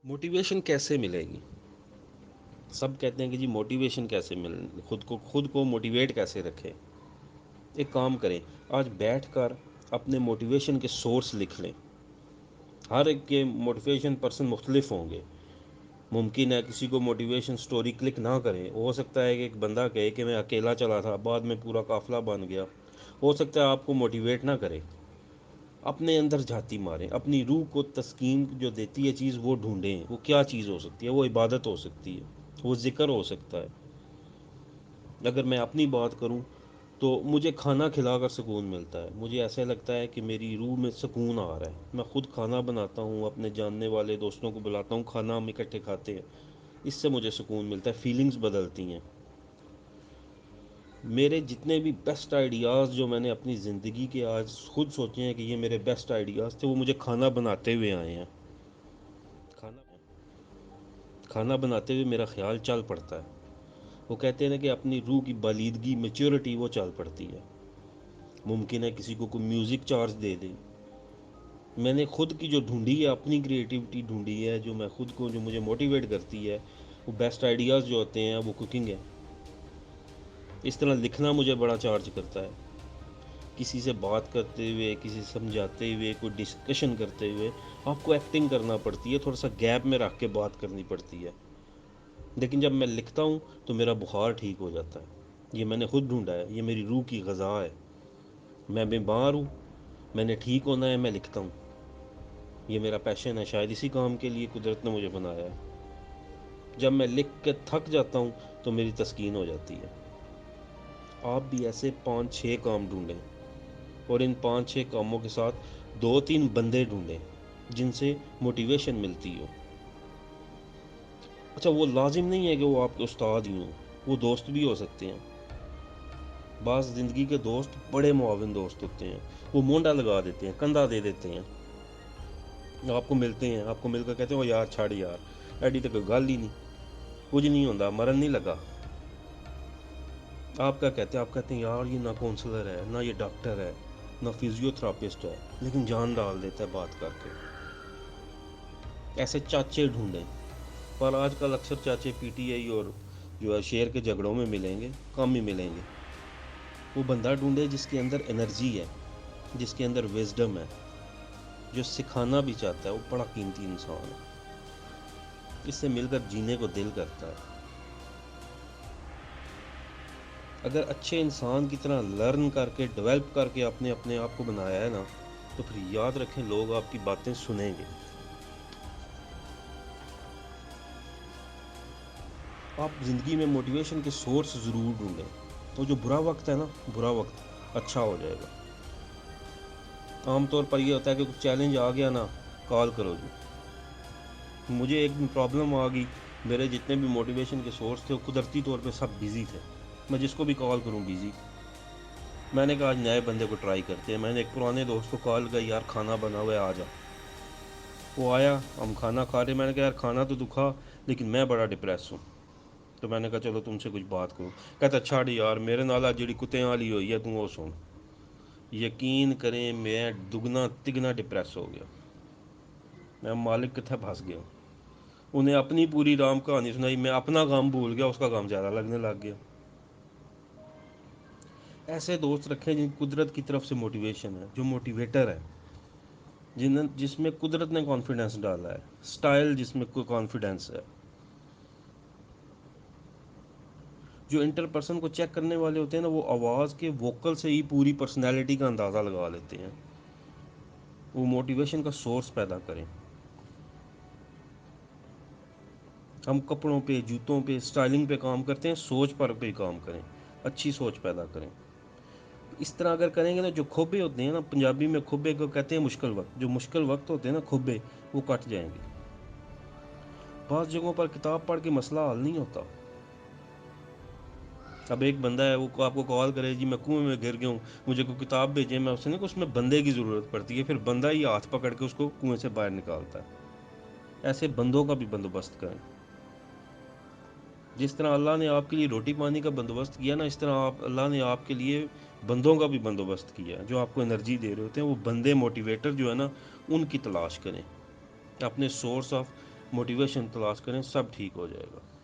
Motivation کیسے ملے گی؟ سب کہتے ہیں کہ جی موٹیویشن کیسے خود کو موٹیویٹ کیسے رکھیں؟ ایک کام کریں، آج بیٹھ کر اپنے موٹیویشن کے سورس لکھ لیں۔ ہر ایک کے موٹیویشن پرسن مختلف ہوں گے۔ ممکن ہے کسی کو موٹیویشن سٹوری کلک نہ کرے، ہو سکتا ہے کہ ایک بندہ کہے کہ میں اکیلا چلا تھا، بعد میں پورا قافلہ بن گیا۔ ہو سکتا ہے آپ کو موٹیویٹ نہ کرے۔ اپنے اندر جھاتی ماریں، اپنی روح کو تسکین جو دیتی ہے چیز وہ ڈھونڈیں۔ وہ کیا چیز ہو سکتی ہے؟ وہ عبادت ہو سکتی ہے، وہ ذکر ہو سکتا ہے۔ اگر میں اپنی بات کروں تو مجھے کھانا کھلا کر سکون ملتا ہے۔ مجھے ایسا لگتا ہے کہ میری روح میں سکون آ رہا ہے۔ میں خود کھانا بناتا ہوں، اپنے جاننے والے دوستوں کو بلاتا ہوں، کھانا ہم اکٹھے کھاتے ہیں، اس سے مجھے سکون ملتا ہے، فیلنگز بدلتی ہیں۔ میرے جتنے بھی بیسٹ آئیڈیاز جو میں نے اپنی زندگی کے آج خود سوچے ہیں کہ یہ میرے بیسٹ آئیڈیاز تھے، وہ مجھے کھانا بناتے ہوئے آئے ہیں۔ کھانا بناتے ہوئے میرا خیال چل پڑتا ہے۔ وہ کہتے ہیں نا کہ اپنی روح کی بالیدگی، میچورٹی وہ چل پڑتی ہے۔ ممکن ہے کسی کو کوئی میوزک چارج دے دے۔ میں نے خود کی جو ڈھونڈی ہے، اپنی کریٹیوٹی ڈھونڈی ہے، جو میں خود کو جو مجھے موٹیویٹ کرتی ہے، وہ بیسٹ آئیڈیاز جو ہوتے ہیں وہ کوکنگ ہے۔ اس طرح لکھنا مجھے بڑا چارج کرتا ہے۔ کسی سے بات کرتے ہوئے، کسی سے سمجھاتے ہوئے، کوئی ڈسکشن کرتے ہوئے آپ کو ایکٹنگ کرنا پڑتی ہے، تھوڑا سا گیپ میں رکھ کے بات کرنی پڑتی ہے، لیکن جب میں لکھتا ہوں تو میرا بخار ٹھیک ہو جاتا ہے۔ یہ میں نے خود ڈھونڈا ہے، یہ میری روح کی غذا ہے۔ میں بیمار ہوں، میں نے ٹھیک ہونا ہے، میں لکھتا ہوں۔ یہ میرا پیشن ہے، شاید اسی کام کے لیے قدرت نے مجھے بنایا ہے۔ جب میں لکھ کے تھک جاتا ہوں تو میری تسکین ہو جاتی ہے۔ آپ بھی ایسے 5-6 کام ڈھونڈیں، اور ان 5-6 کاموں کے ساتھ 2-3 بندے ڈھونڈیں جن سے موٹیویشن ملتی ہو۔ اچھا، وہ لازم نہیں ہے کہ وہ آپ کے استاد ہی ہوں، وہ دوست بھی ہو سکتے ہیں۔ بعض زندگی کے دوست بڑے معاون دوست ہوتے ہیں، وہ مونڈا لگا دیتے ہیں، کندھا دے دیتے ہیں۔ آپ کو ملتے ہیں، آپ کو مل کر کہتے ہیں وہ یار چھاڑ یار، ایڈی تو کوئی گل ہی نہیں، کچھ نہیں ہوتا، مرن نہیں لگا۔ آپ کیا کہتے ہیں؟ آپ کہتے ہیں یار یہ نہ کونسلر ہے، نہ یہ ڈاکٹر ہے، نہ فزیو تھراپسٹ ہے، لیکن جان ڈال دیتا ہے بات کر کے۔ ایسے چاچے ڈھونڈیں، پر آج کل اکثر چاچے پی ٹی آئی اور جو ہے شیر کے جھگڑوں میں ملیں گے، کم ہی ملیں گے۔ وہ بندہ ڈھونڈے جس کے اندر انرجی ہے، جس کے اندر وزڈم ہے، جو سکھانا بھی چاہتا ہے۔ وہ بڑا قیمتی انسان ہے، اس سے مل کر جینے کو دل کرتا ہے۔ اگر اچھے انسان کی طرح لرن کر کے، ڈیولپ کر کے اپنے آپ کو بنایا ہے نا، تو پھر یاد رکھیں لوگ آپ کی باتیں سنیں گے۔ آپ زندگی میں موٹیویشن کے سورس ضرور ڈھونڈیں۔ تو جو برا وقت ہے نا، برا وقت اچھا ہو جائے گا۔ عام طور پر یہ ہوتا ہے کہ کچھ چیلنج آ گیا نا، کال کرو جی۔ مجھے ایک دن پرابلم آ گئی، میرے جتنے بھی موٹیویشن کے سورس تھے وہ قدرتی طور پہ سب بزی تھے، میں جس کو بھی کال کروں بزی۔ میں نے کہا آج نئے بندے کو ٹرائی کرتے ہیں۔ میں نے ایک پرانے دوست کو کال کیا، یار کھانا بنا ہوا ہے آ جا۔ وہ آیا، ہم کھانا کھا رہے۔ میں نے کہا یار کھانا تو کھا، لیکن میں بڑا ڈپریس ہوں۔ تو میں نے کہا چلو تم سے کچھ بات کروں۔ کہتا چھاڑ یار، میرے نال جڑی کتیں والی ہوئی ہے تم وہ سن۔ یقین کریں میں دگنا تگنا ڈپریس ہو گیا، میں مالک کتنے پھنس گیا۔ انہیں اپنی پوری رام کہانی سنائی، میں اپنا کام بھول گیا، اس کا کام زیادہ لگنے لگ گیا۔ ایسے دوست رکھیں جن قدرت کی طرف سے موٹیویشن ہے، جو موٹیویٹر ہے، جس میں قدرت نے کانفیڈنس ڈالا ہے، سٹائل جس میں کوئی کانفیڈنس ہے۔ جو انٹر پرسن کو چیک کرنے والے ہوتے ہیں نا، وہ آواز کے ووکل سے ہی پوری پرسنالٹی کا اندازہ لگا لیتے ہیں۔ وہ موٹیویشن کا سورس پیدا کریں۔ ہم کپڑوں پہ، جوتوں پہ، سٹائلنگ پہ کام کرتے ہیں، سوچ پر پہ کام کریں، اچھی سوچ پیدا کریں۔ اس طرح اگر کریں گے نا، جو کھوبے ہوتے ہیں نا، پنجابی میں کھوبے کو کہتے ہیں مشکل وقت، جو مشکل وقت ہوتے ہیں نا کھوبے، وہ کٹ جائیں گے۔ بعض جگہوں پر کتاب پڑھ کے مسئلہ حل نہیں ہوتا۔ اب ایک بندہ ہے، وہ آپ کو کال کرے جی میں کنویں میں گر گیا ہوں، مجھے کوئی کتاب بھیجے، میں اس سے نہیں کہ اس میں بندے کی ضرورت پڑتی ہے، پھر بندہ ہی ہاتھ پکڑ کے اس کو کنویں سے باہر نکالتا ہے۔ ایسے بندوں کا بھی بندوبست کریں۔ جس طرح اللہ نے آپ کے لیے روٹی پانی کا بندوبست کیا نا، اس طرح اللہ نے آپ کے لیے بندوں کا بھی بندوبست کیا ہے جو آپ کو انرجی دے رہے ہوتے ہیں۔ وہ بندے موٹیویٹر جو ہے نا، ان کی تلاش کریں۔ اپنے سورس آف موٹیویشن تلاش کریں، سب ٹھیک ہو جائے گا۔